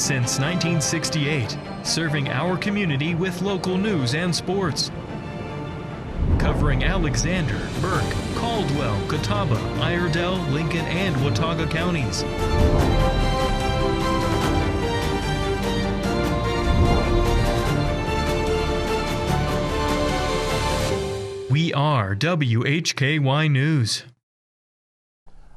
Since 1968, serving our community with local news and sports. Covering Alexander, Burke, Caldwell, Catawba, Iredell, Lincoln, and Watauga counties. We are WHKY News.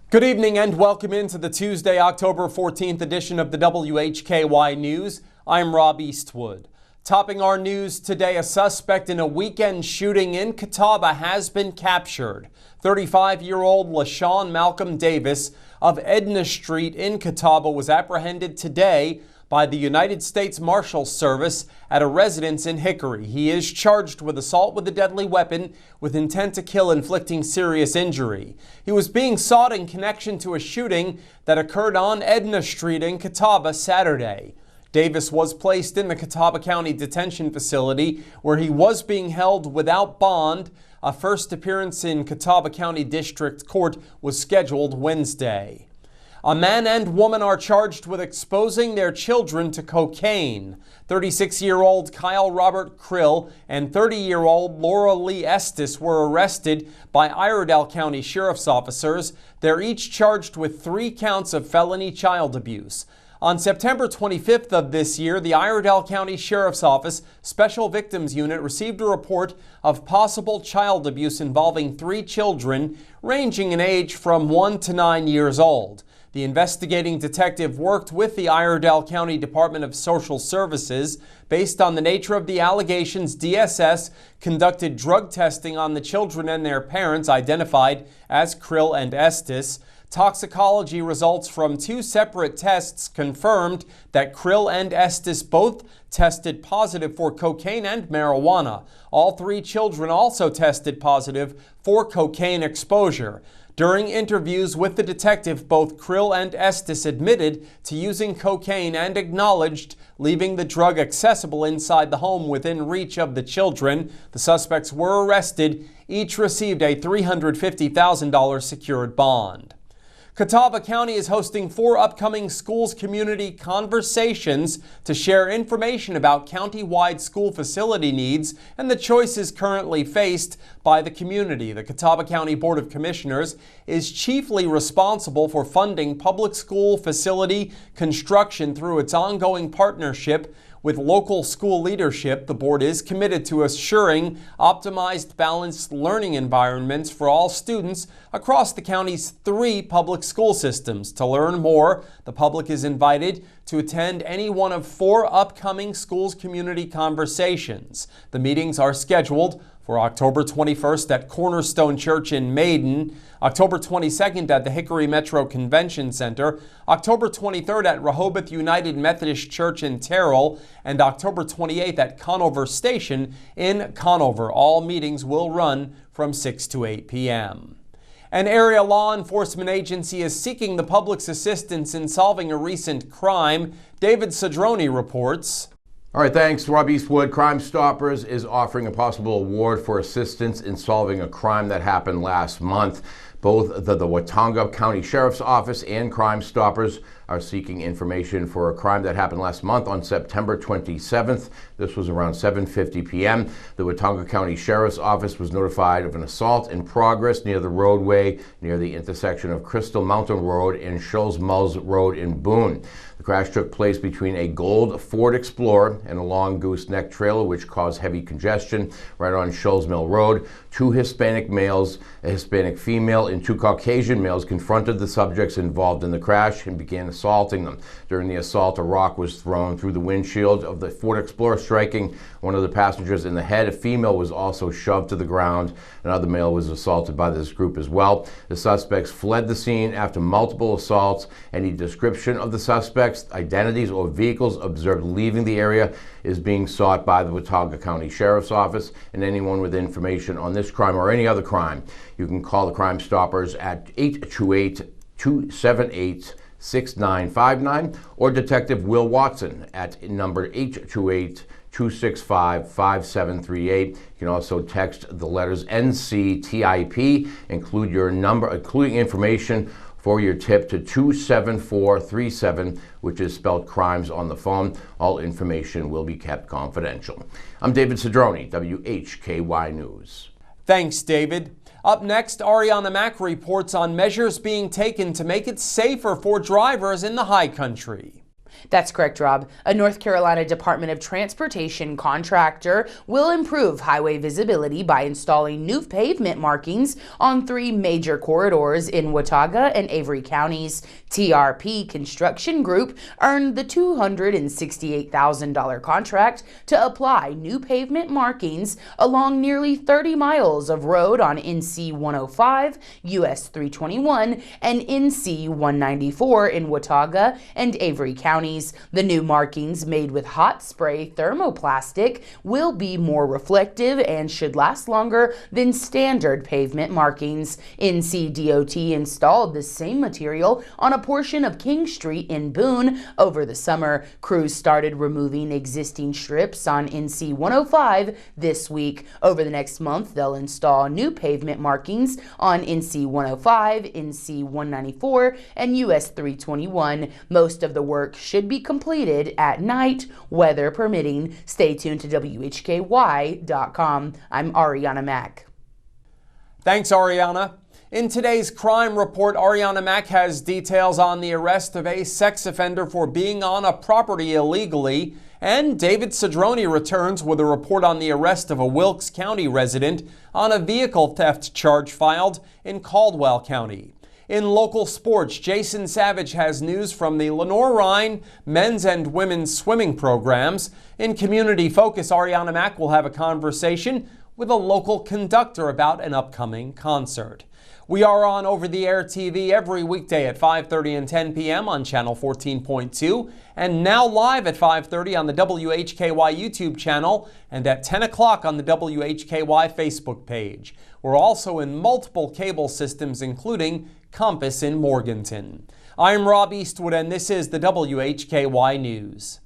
Good evening and welcome into the Tuesday, October 14th edition of the WHKY News. I'm Rob Eastwood. Topping our news today, a suspect in a weekend shooting in Catawba has been captured. 35-year-old LaShawn Malcolm Davis of Edna Street in Catawba was apprehended today by the United States Marshals Service at a residence in Hickory. He is charged with assault with a deadly weapon with intent to kill, inflicting serious injury. He was being sought in connection to a shooting that occurred on Edna Street in Catawba Saturday. Davis was placed in the Catawba County detention facility where he was being held without bond. A first appearance in Catawba County District Court was scheduled Wednesday. A man and woman are charged with exposing their children to cocaine. 36-year-old Kyle Robert Krill and 30-year-old Laura Lee Estes were arrested by Iredell County Sheriff's officers. They're each charged with 3 counts of felony child abuse. On September 25th of this year, the Iredell County Sheriff's Office Special Victims Unit received a report of possible child abuse involving 3 children ranging in age from 1 to 9 years old. The investigating detective worked with the Iredell County Department of Social Services. Based on the nature of the allegations, DSS conducted drug testing on the children and their parents, identified as Krill and Estes. Toxicology results from 2 separate tests confirmed that Krill and Estes both tested positive for cocaine and marijuana. All 3 children also tested positive for cocaine exposure. During interviews with the detective, both Krill and Estes admitted to using cocaine and acknowledged leaving the drug accessible inside the home within reach of the children. The suspects were arrested. Each received a $350,000 secured bond. Catawba County is hosting 4 upcoming schools community conversations to share information about county-wide school facility needs and the choices currently faced by the community. The Catawba County Board of Commissioners is chiefly responsible for funding public school facility construction through its ongoing partnership with local school leadership. The board is committed to assuring optimized, balanced learning environments for all students across the county's 3 public school systems. To learn more, the public is invited to attend any one of 4 upcoming schools community conversations. The meetings are scheduled for October 21st at Cornerstone Church in Maiden, October 22nd at the Hickory Metro Convention Center, October 23rd at Rehoboth United Methodist Church in Terrell, and October 28th at Conover Station in Conover. All meetings will run from 6 to 8 p.m. An area law enforcement agency is seeking the public's assistance in solving a recent crime. David Cedrone reports. All right, thanks, Rob Eastwood. Crime Stoppers is offering a possible award for assistance in solving a crime that happened last month. Both the Watauga County Sheriff's Office and Crime Stoppers are seeking information for a crime that happened last month on September 27th. This was around 7:50 p.m. The Watauga County Sheriff's Office was notified of an assault in progress near the roadway near the intersection of Crystal Mountain Road and Shoals Mills Road in Boone. The crash took place between a gold Ford Explorer and a long gooseneck trailer, which caused heavy congestion right on Shoals Mill Road. 2 Hispanic males, a Hispanic female, and 2 Caucasian males confronted the subjects involved in the crash and began assaulting them. During the assault, a rock was thrown through the windshield of the Ford Explorer, striking one of the passengers in the head. A female was also shoved to the ground. Another male was assaulted by this group as well. The suspects fled the scene after multiple assaults. Any description of the suspects, identities, or vehicles observed leaving the area is being sought by the Watauga County Sheriff's Office. And anyone with information on this crime or any other crime, you can call the Crime Stoppers at 828-278-6959 or Detective Will Watson at number 828-265-5738. You can also text the letters NCTIP, including information for your tip to 27437, which is spelled crimes on the phone. All information will be kept confidential. I'm David Cedrone, WHKY News. Thanks, David. Up next, Arianna Mack reports on measures being taken to make it safer for drivers in the high country. That's correct, Rob. A North Carolina Department of Transportation contractor will improve highway visibility by installing new pavement markings on 3 major corridors in Watauga and Avery counties. TRP Construction Group earned the $268,000 contract to apply new pavement markings along nearly 30 miles of road on NC 105, US 321, and NC 194 in Watauga and Avery counties. The new markings, made with hot spray thermoplastic, will be more reflective and should last longer than standard pavement markings. NCDOT installed the same material on a portion of King Street in Boone over the summer. Crews started removing existing strips on NC 105 this week. Over the next month, they'll install new pavement markings on NC 105, NC 194, and US 321. Most of the work should be completed at night, weather permitting. Stay tuned to WHKY.com. I'm Arianna Mack. Thanks, Arianna. In today's crime report, Arianna Mack has details on the arrest of a sex offender for being on a property illegally, and David Cedrone returns with a report on the arrest of a Wilkes County resident on a vehicle theft charge filed in Caldwell County. In local sports, Jason Savage has news from the Lenoir-Rhyne men's and women's swimming programs. In Community Focus, Arianna Mack will have a conversation with a local conductor about an upcoming concert. We are on over-the-air TV every weekday at 5:30 and 10 p.m. on Channel 14.2, and now live at 5:30 on the WHKY YouTube channel and at 10 o'clock on the WHKY Facebook page. We're also in multiple cable systems, including Compass in Morganton. I'm Rob Eastwood, and this is the WHKY News.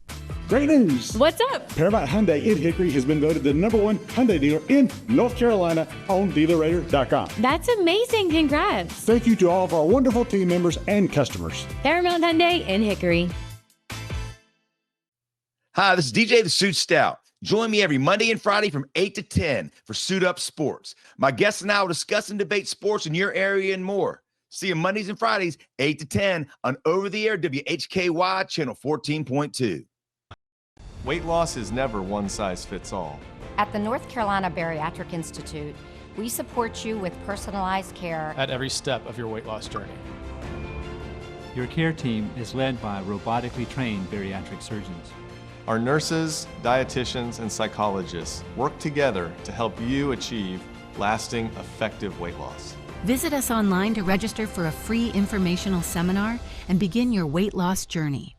Great news! What's up? Paramount Hyundai in Hickory has been voted the #1 Hyundai dealer in North Carolina on DealerRater.com. That's amazing. Congrats. Thank you to all of our wonderful team members and customers. Paramount Hyundai in Hickory. Hi, this is DJ the Suit Stout. Join me every Monday and Friday from 8 to 10 for Suit Up Sports. My guests and I will discuss and debate sports in your area and more. See you Mondays and Fridays, 8 to 10 on over-the-air WHKY channel 14.2. Weight loss is never one size fits all. At the North Carolina Bariatric Institute, we support you with personalized care at every step of your weight loss journey. Your care team is led by robotically trained bariatric surgeons. Our nurses, dietitians, and psychologists work together to help you achieve lasting, effective weight loss. Visit us online to register for a free informational seminar and begin your weight loss journey.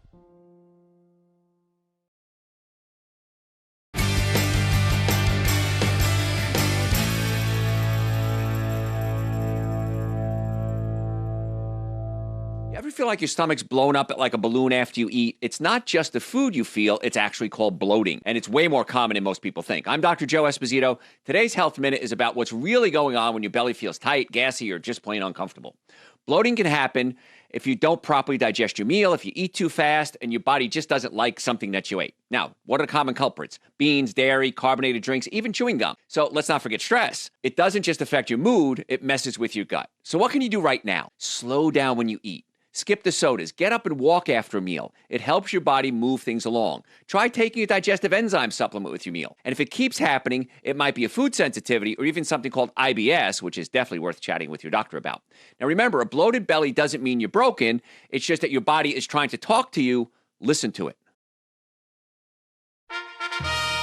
Ever feel like your stomach's blown up like a balloon after you eat? It's not just the food you feel, it's actually called bloating, and it's way more common than most people think. I'm Dr. Joe Esposito. Today's Health Minute is about what's really going on when your belly feels tight, gassy, or just plain uncomfortable. Bloating can happen if you don't properly digest your meal, if you eat too fast, and your body just doesn't like something that you ate. Now, what are the common culprits? Beans, dairy, carbonated drinks, even chewing gum. So let's not forget stress. It doesn't just affect your mood, it messes with your gut. So what can you do right now? Slow down when you eat. Skip the sodas. Get up and walk after a meal. It helps your body move things along. Try taking a digestive enzyme supplement with your meal. And if it keeps happening, it might be a food sensitivity or even something called IBS, which is definitely worth chatting with your doctor about. Now remember, a bloated belly doesn't mean you're broken. It's just that your body is trying to talk to you. Listen to it.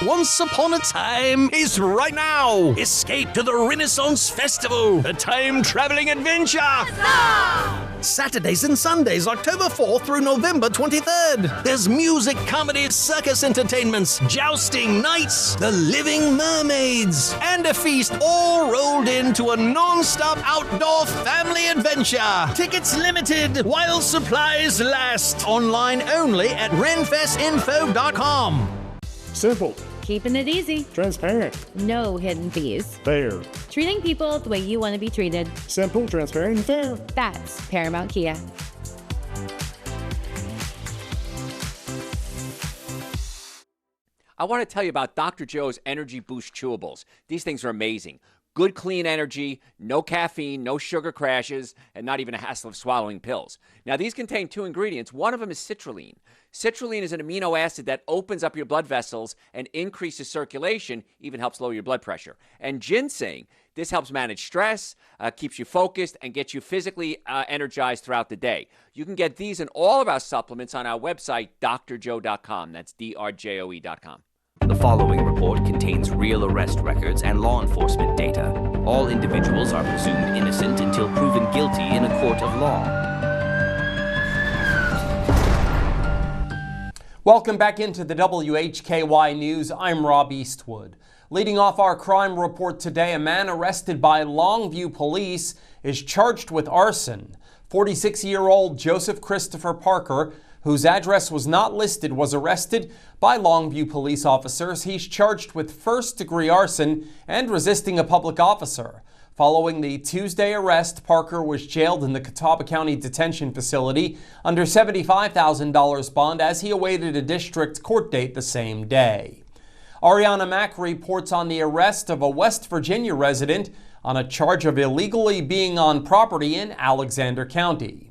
Once Upon a Time is right now. Escape to the Renaissance Festival, a time-traveling adventure. Saturdays and Sundays, October 4th through November 23rd. There's music, comedy, circus entertainments, jousting, knights, the living mermaids, and a feast all rolled into a non-stop outdoor family adventure. Tickets limited while supplies last. Online only at renfestinfo.com. Simple. Keeping it easy. Transparent. No hidden fees. Fair. Treating people the way you want to be treated. Simple, transparent, and fair. That's Paramount Kia. I want to tell you about Dr. Joe's Energy Boost Chewables. These things are amazing. Good, clean energy, no caffeine, no sugar crashes, and not even a hassle of swallowing pills. Now, these contain 2 ingredients. One of them is citrulline. Citrulline is an amino acid that opens up your blood vessels and increases circulation, even helps lower your blood pressure. And ginseng, this helps manage stress, keeps you focused, and gets you physically energized throughout the day. You can get these and all of our supplements on our website, drjoe.com. That's drjoe.com. The following report contains real arrest records and law enforcement data. All individuals are presumed innocent until proven guilty in a court of law. Welcome back into the WHKY News. I'm Rob Eastwood. Leading off our crime report today, a man arrested by Longview police is charged with arson. 46-year-old Joseph Christopher Parker, whose address was not listed, was arrested by Longview police officers. He's charged with first-degree arson and resisting a public officer. Following the Tuesday arrest, Parker was jailed in the Catawba County detention facility under $75,000 bond as he awaited a district court date the same day. Arianna Mack reports on the arrest of a West Virginia resident on a charge of illegally being on property in Alexander County.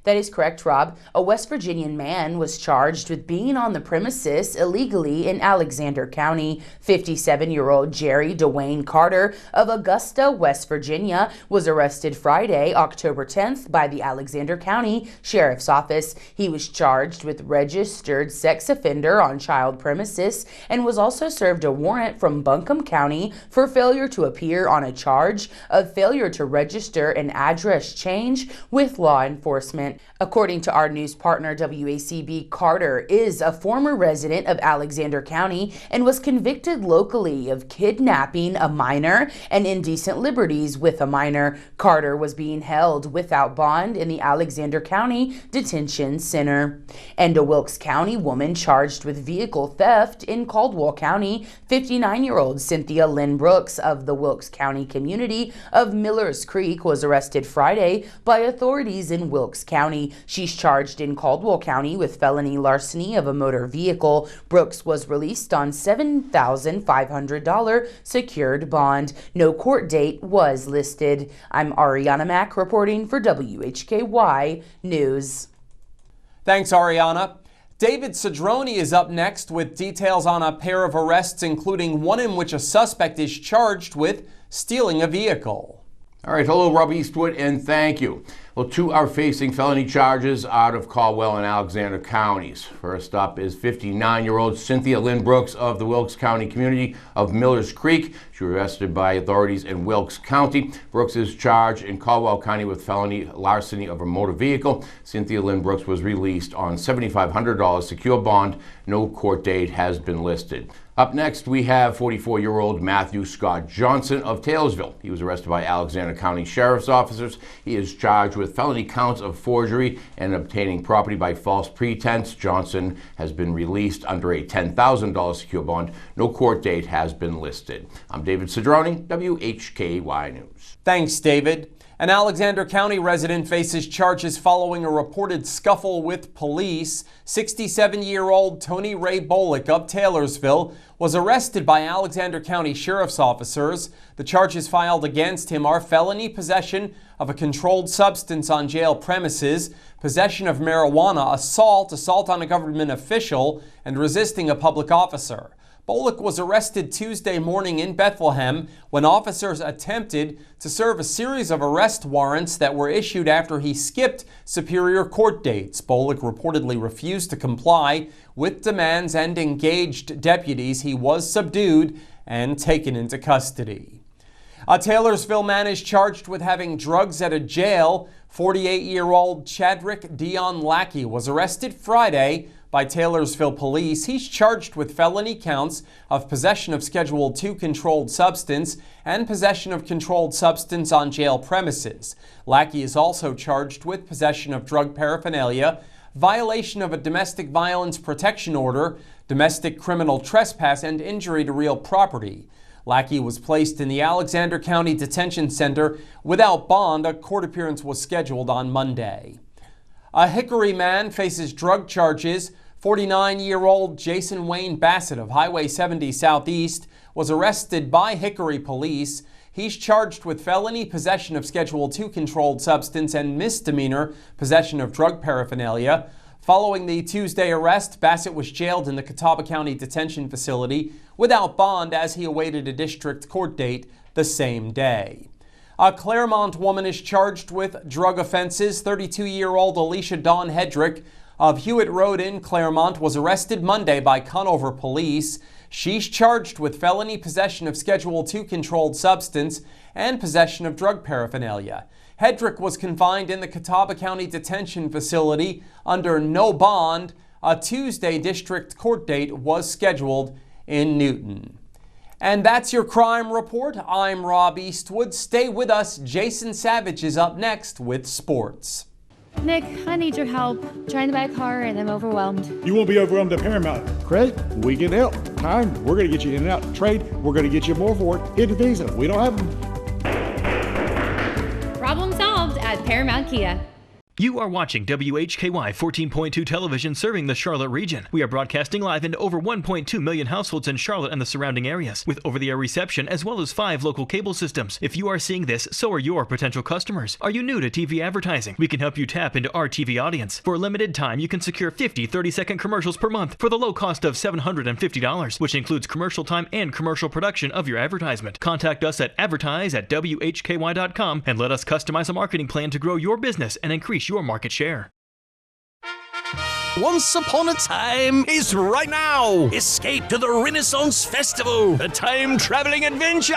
That is correct, Rob. A West Virginian man was charged with being on the premises illegally in Alexander County. 57-year-old Jerry Dwayne Carter of Augusta, West Virginia, was arrested Friday, October 10th by the Alexander County Sheriff's Office. He was charged with registered sex offender on child premises and was also served a warrant from Buncombe County for failure to appear on a charge of failure to register an address change with law enforcement. According to our news partner WACB, Carter is a former resident of Alexander County and was convicted locally of kidnapping a minor and indecent liberties with a minor. Carter was being held without bond in the Alexander County Detention Center. And a Wilkes County woman charged with vehicle theft in Caldwell County, 59-year-old Cynthia Lynn Brooks of the Wilkes County community of Millers Creek, was arrested Friday by authorities in Wilkes County. She's charged in Caldwell County with felony larceny of a motor vehicle. Brooks was released on $7,500 secured bond. No court date was listed. I'm Arianna Mack reporting for WHKY News. Thanks, Arianna. David Cedrone is up next with details on a pair of arrests, including one in which a suspect is charged with stealing a vehicle. All right, hello, Rob Eastwood, and thank you. Well, 2 are facing felony charges out of Caldwell and Alexander counties. First up is 59-year-old Cynthia Lynn Brooks of the Wilkes County community of Millers Creek. She was arrested by authorities in Wilkes County. Brooks is charged in Caldwell County with felony larceny of a motor vehicle. Cynthia Lynn Brooks was released on $7,500 secure bond. No court date has been listed. Up next, we have 44-year-old Matthew Scott Johnson of Taylorsville. He was arrested by Alexander County Sheriff's officers. He is charged with felony counts of forgery and obtaining property by false pretense. Johnson has been released under a $10,000 secure bond. No court date has been listed. I'm David Cedrone, WHKY News. Thanks, David. An Alexander County resident faces charges following a reported scuffle with police. 67-year-old Tony Ray Bolick of Taylorsville was arrested by Alexander County Sheriff's officers. The charges filed against him are felony possession of a controlled substance on jail premises, possession of marijuana, assault on a government official, and resisting a public officer. Bolick was arrested Tuesday morning in Bethlehem when officers attempted to serve a series of arrest warrants that were issued after he skipped Superior Court dates. Bolick reportedly refused to comply with demands and engaged deputies. He was subdued and taken into custody. A Taylorsville man is charged with having drugs at a jail. 48-year-old Chadrick Dion Lackey was arrested Friday by Taylorsville police. He's charged with felony counts of possession of Schedule II controlled substance and possession of controlled substance on jail premises. Lackey is also charged with possession of drug paraphernalia, violation of a domestic violence protection order, domestic criminal trespass, and injury to real property. Lackey was placed in the Alexander County Detention Center without bond. A court appearance was scheduled on Monday. A Hickory man faces drug charges. 49-year-old Jason Wayne Bassett of Highway 70 Southeast was arrested by Hickory police. He's charged with felony possession of Schedule II controlled substance and misdemeanor possession of drug paraphernalia. Following the Tuesday arrest, Bassett was jailed in the Catawba County detention facility without bond as he awaited a district court date the same day. A Claremont woman is charged with drug offenses. 32-year-old Alicia Dawn Hedrick of Hewitt Road in Claremont was arrested Monday by Conover police. She's charged with felony possession of Schedule II controlled substance and possession of drug paraphernalia. Hedrick was confined in the Catawba County detention facility under no bond. A Tuesday district court date was scheduled in Newton. And that's your crime report. I'm Rob Eastwood. Stay with us. Jason Savage is up next with sports. Nick, I need your help. I'm trying to buy a car and I'm overwhelmed. You won't be overwhelmed at Paramount. Credit, we can help. Time, we're going to get you in and out. Trade, we're going to get you more for it. Hidden things, we don't have them. Problem solved at Paramount Kia. You are watching WHKY 14.2 television serving the Charlotte region. We are broadcasting live into over 1.2 million households in Charlotte and the surrounding areas, with over-the-air reception as well as 5 local cable systems. If you are seeing this, so are your potential customers. Are you new to TV advertising? We can help you tap into our TV audience. For a limited time, you can secure 50 30-second commercials per month for the low cost of $750, which includes commercial time and commercial production of your advertisement. Contact us at advertise@WHKY.com and let us customize a marketing plan to grow your business and increase your market share. Once Upon a Time is right now. Escape to the Renaissance Festival, a time-traveling adventure.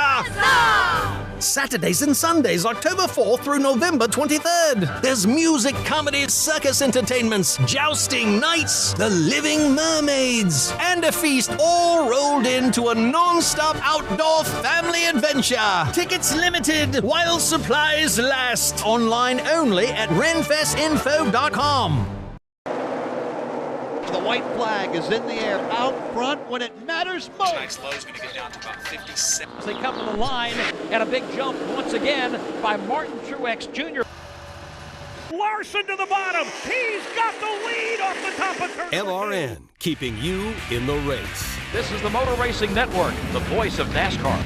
Saturdays and Sundays, October 4th through November 23rd. There's music, comedy, circus entertainments, jousting, nights, the Living Mermaids, and a feast all rolled into a non-stop outdoor family adventure. Tickets limited while supplies last. Online only at renfestinfo.com. The white flag is in the air out front when it matters most. Tonight's low is going to get down to about 57. As they come to the line, and a big jump once again by Martin Truex Jr. Larson to the bottom. He's got the lead off the top of turn. LRN, keeping you in the race. This is the Motor Racing Network, the voice of NASCAR.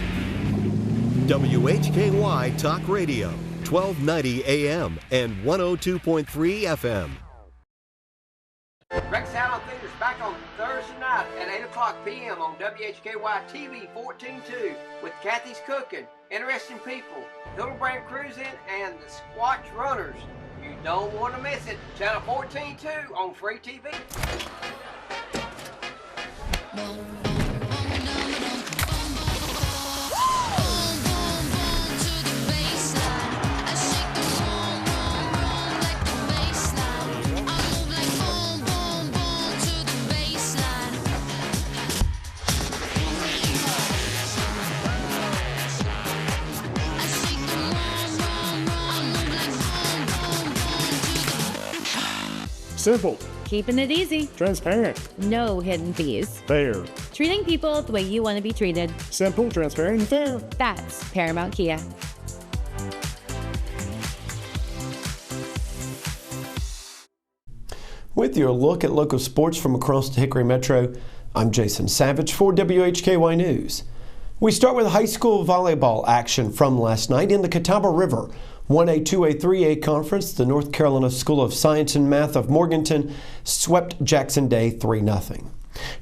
WHKY Talk Radio, 1290 AM and 102.3 FM. Rex Allen Theater's back on Thursday night at 8 o'clock p.m. on WHKY TV 14.2 with Kathy's Cooking, Interesting People, Hildebrand Cruising, and the Squatch Runners. You don't want to miss it. Channel 14.2 on free TV. Simple. Keeping it easy. Transparent. No hidden fees. Fair. Treating people the way you want to be treated. Simple, transparent, and fair. That's Paramount Kia. With your look at local sports from across the Hickory Metro, I'm Jason Savage for WHKY News. We start with high school volleyball action from last night in the Catawba River. 1A, 2A, 3A conference, the North Carolina School of Science and Math of Morganton swept Jackson Day 3-0.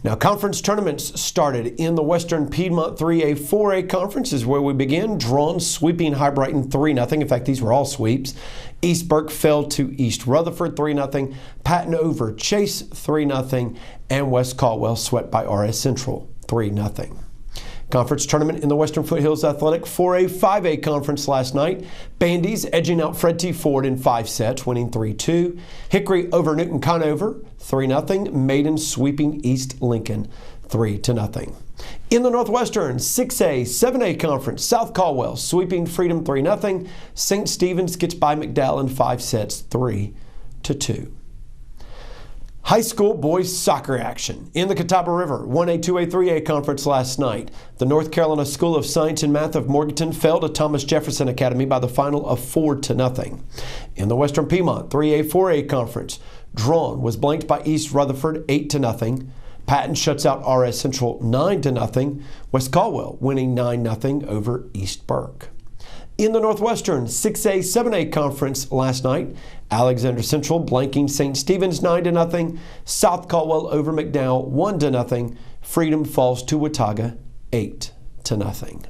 Now, conference tournaments started in the Western Piedmont 3A, 4A conference is where we begin. Drawn sweeping High Brighton 3-0. In fact, these were all sweeps. East Burke fell to East Rutherford 3-0. Patton over Chase 3-0. And West Caldwell swept by RS Central 3-0. Conference tournament in the Western Foothills Athletic 4A, 5A conference last night. Bandy's edging out Fred T. Ford in 5 sets, winning 3-2. Hickory over Newton Conover, 3-0. Maiden sweeping East Lincoln, 3-0. In the Northwestern 6A, 7A conference, South Caldwell sweeping Freedom 3-0. St. Stephen's gets by McDowell in 5 sets, 3-2. High school boys soccer action in the Catawba River 1A, 2A, 3A conference last night. The North Carolina School of Science and Math of Morganton fell to Thomas Jefferson Academy by the final of 4-0. In the Western Piedmont 3A, 4A conference, Drawn was blanked by East Rutherford 8-0. Patton shuts out RS Central 9-0. West Caldwell winning 9-0 over East Burke. In the Northwestern 6A, 7A conference last night, Alexander Central blanking St. Stephen's 9-0. South Caldwell over McDowell 1-0. Freedom falls to Watauga 8-0.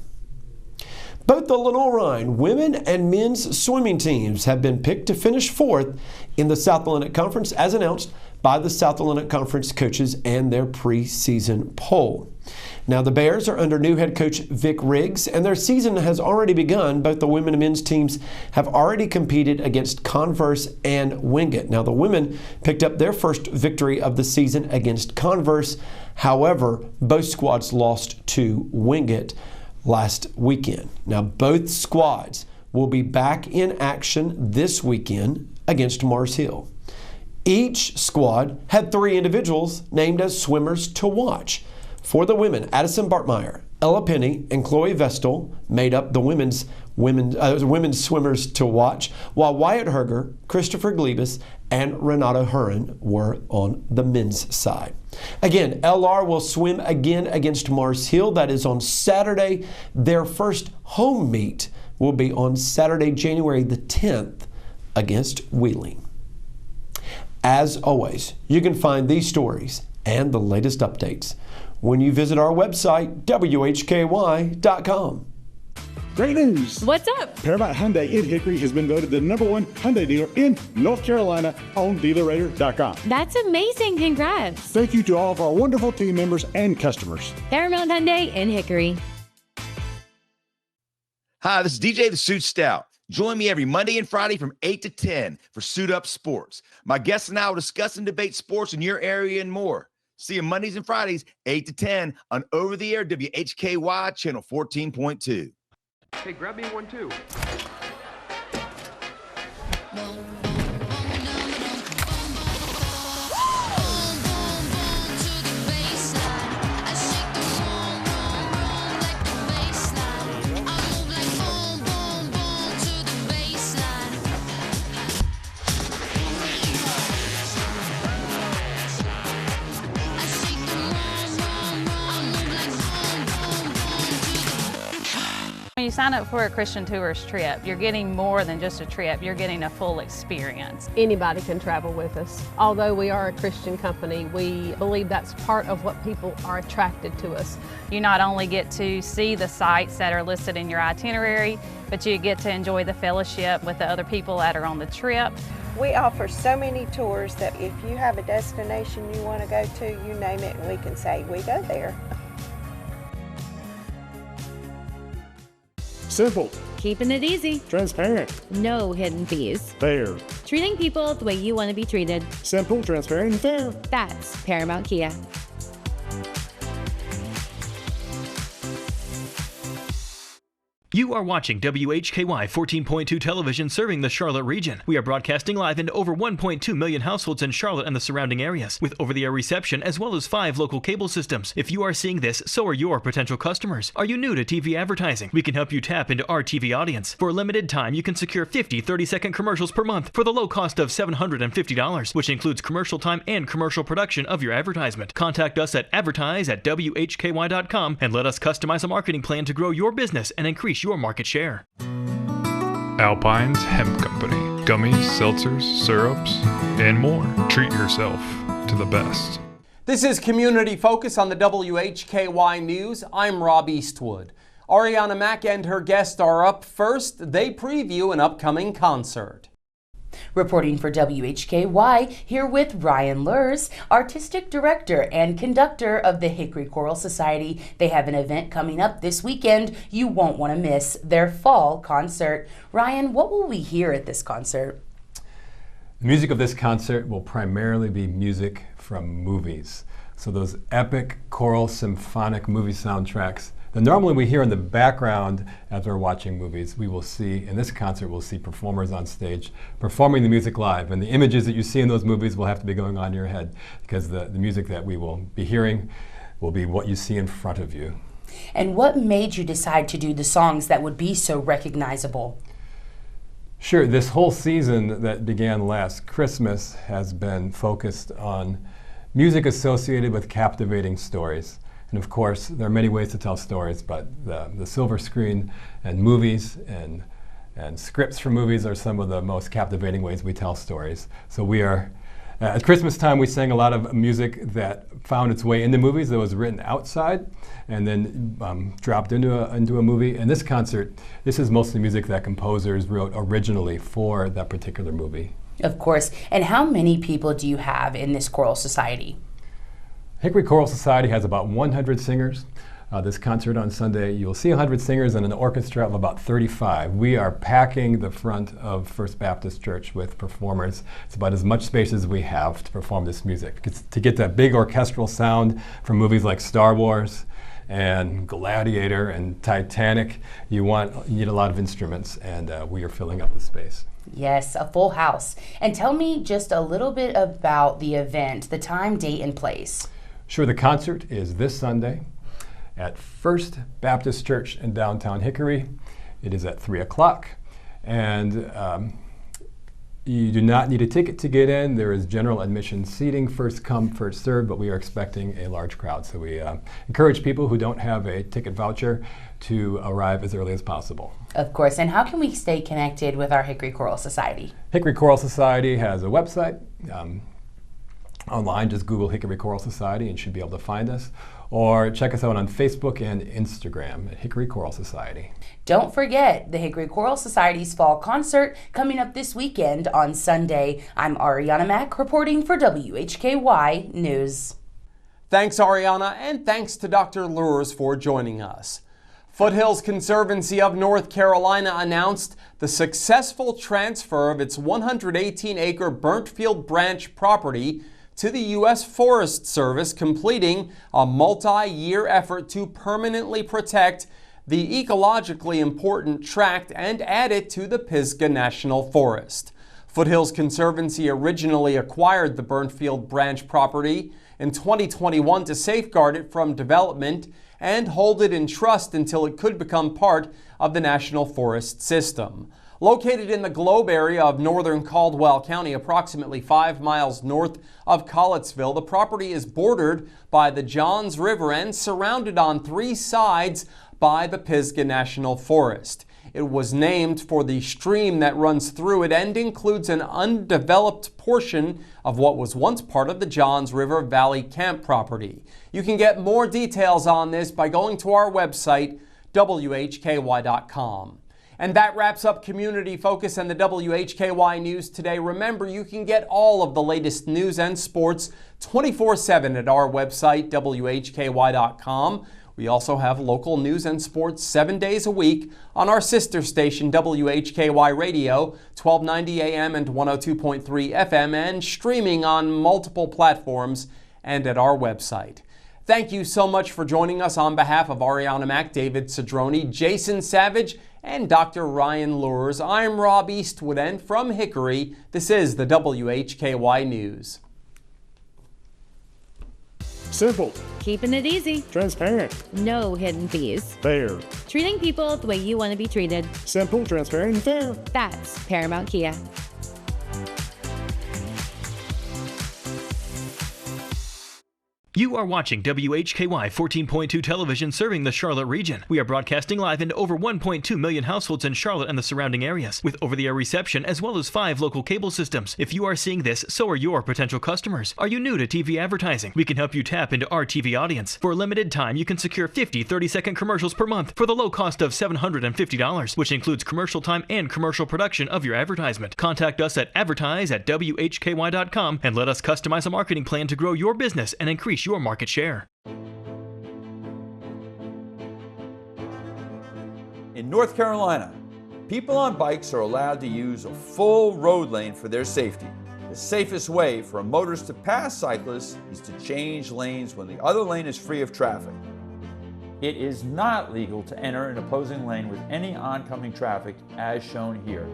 Both the Lenoir-Rhyne women and men's swimming teams have been picked to finish fourth in the South Atlantic Conference as announced by the South Atlantic Conference coaches and their preseason poll. Now the Bears are under new head coach Vic Riggs and their season has already begun. Both the women and men's teams have already competed against Converse and Wingate. Now the women picked up their first victory of the season against Converse. However, both squads lost to Wingate last weekend. Now both squads will be back in action this weekend against Mars Hill. Each squad had 3 individuals named as swimmers to watch. For the women, Addison Bartmeyer, Ella Penny, and Chloe Vestal made up the women's swimmers to watch, while Wyatt Herger, Christopher Glebus, and Renato Huron were on the men's side. Again, LR will swim again against Mars Hill. That is on Saturday. Their first home meet will be on Saturday, January the 10th against Wheeling. As always, you can find these stories and the latest updates when you visit our website, WHKY.com. Great news! What's up? Paramount Hyundai in Hickory has been voted the #1 Hyundai dealer in North Carolina on DealerRater.com. That's amazing. Congrats. Thank you to all of our wonderful team members and customers. Paramount Hyundai in Hickory. Hi, this is DJ the Suit Stout. Join me every Monday and Friday from 8 to 10 for Suit Up Sports. My guests and I will discuss and debate sports in your area and more. See you Mondays and Fridays, 8 to 10 on over-the-air WHKY channel 14.2. Hey, grab me one too. When you sign up for a Christian Tours trip, you're getting more than just a trip, you're getting a full experience. Anybody can travel with us. Although we are a Christian company, we believe that's part of what people are attracted to us. You not only get to see the sites that are listed in your itinerary, but you get to enjoy the fellowship with the other people that are on the trip. We offer so many tours that if you have a destination you want to go to, you name it and we can say, we go there. Simple. Keeping it easy. Transparent. No hidden fees. Fair. Treating people the way you want to be treated. Simple, transparent, and fair. That's Paramount Kia. You are watching WHKY 14.2 television serving the Charlotte region. We are broadcasting live into over 1.2 million households in Charlotte and the surrounding areas, with over-the-air reception as well as 5 local cable systems. If you are seeing this, so are your potential customers. Are you new to TV advertising? We can help you tap into our TV audience. For a limited time, you can secure 50 30-second commercials per month for the low cost of $750, which includes commercial time and commercial production of your advertisement. Contact us at advertise@WHKY.com and let us customize a marketing plan to grow your business and increase your market share. Alpine's Hemp Company. Gummies, seltzers, syrups, and more. Treat yourself to the best. This is Community Focus on the WHKY News. I'm Rob Eastwood. Arianna Mack and her guest are up first. They preview an upcoming concert. Reporting for WHKY, here with Ryan Luhrs, Artistic Director and Conductor of the Hickory Choral Society. They have an event coming up this weekend you won't want to miss, their fall concert. Ryan, what will we hear at this concert? The music of this concert will primarily be music from movies. So those epic choral symphonic movie soundtracks that normally we hear in the background as we're watching movies. We will see, in this concert, we'll see performers on stage performing the music live. And the images that you see in those movies will have to be going on in your head, because the music that we will be hearing will be what you see in front of you. And what made you decide to do the songs that would be so recognizable? Sure, this whole season that began last Christmas has been focused on music associated with captivating stories. And of course, there are many ways to tell stories, but the silver screen and movies and scripts for movies are some of the most captivating ways we tell stories. So we are, at Christmas time, we sang a lot of music that found its way into movies that was written outside and then dropped into a movie. And this concert, this is mostly music that composers wrote originally for that particular movie. Of course. And how many people do you have in this choral society? Hickory Choral Society has about 100 singers. This concert on Sunday, you'll see 100 singers and an orchestra of about 35. We are packing the front of First Baptist Church with performers. It's about as much space as we have to perform this music. To get that big orchestral sound from movies like Star Wars and Gladiator and Titanic, you need a lot of instruments, and we are filling up the space. Yes, a full house. And tell me just a little bit about the event, the time, date, and place. Sure, the concert is this Sunday at First Baptist Church in downtown Hickory. It is at 3 o'clock. And you do not need a ticket to get in. There is general admission seating, first come, first served, but we are expecting a large crowd. So we encourage people who don't have a ticket voucher to arrive as early as possible. Of course. And how can we stay connected with our Hickory Choral Society? Hickory Choral Society has a website. Online, just Google Hickory Choral Society and you should be able to find us. Or check us out on Facebook and Instagram at Hickory Choral Society. Don't forget the Hickory Choral Society's fall concert coming up this weekend on Sunday. I'm Arianna Mack reporting for WHKY News. Thanks, Arianna, and thanks to Dr. Luhrs for joining us. Foothills Conservancy of North Carolina announced the successful transfer of its 118-acre Burntfield Branch property to the U.S. Forest Service, completing a multi-year effort to permanently protect the ecologically important tract and add it to the Pisgah National Forest. Foothills Conservancy originally acquired the Burntfield Branch property in 2021 to safeguard it from development and hold it in trust until it could become part of the National Forest System. Located in the Globe area of northern Caldwell County, approximately 5 miles north of Collettsville, the property is bordered by the Johns River and surrounded on 3 sides by the Pisgah National Forest. It was named for the stream that runs through it and includes an undeveloped portion of what was once part of the Johns River Valley Camp property. You can get more details on this by going to our website, WHKY.com. And that wraps up Community Focus and the WHKY News today. Remember, you can get all of the latest news and sports 24/7 at our website, WHKY.com. We also have local news and sports 7 days a week on our sister station, WHKY Radio, 1290 AM and 102.3 FM, and streaming on multiple platforms and at our website. Thank you so much for joining us. On behalf of Arianna Mack, David Cedrone, Jason Savage, and Dr. Ryan Luhrs, I'm Rob Eastwood, and from Hickory, this is the WHKY News. Simple. Keeping it easy. Transparent. No hidden fees. Fair. Treating people the way you want to be treated. Simple, transparent, and fair. That's Paramount Kia. You are watching WHKY 14.2 television serving the Charlotte region. We are broadcasting live into over 1.2 million households in Charlotte and the surrounding areas, with over-the-air reception as well as 5 local cable systems. If you are seeing this, so are your potential customers. Are you new to TV advertising? We can help you tap into our TV audience. For a limited time, you can secure 50 30-second commercials per month for the low cost of $750, which includes commercial time and commercial production of your advertisement. Contact us at advertise@WHKY.com and let us customize a marketing plan to grow your business and increase your market share. In North Carolina, people on bikes are allowed to use a full road lane for their safety. The safest way for a motorist to pass cyclists is to change lanes when the other lane is free of traffic. It is not legal to enter an opposing lane with any oncoming traffic as shown here.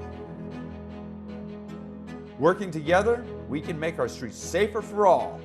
Working together, we can make our streets safer for all.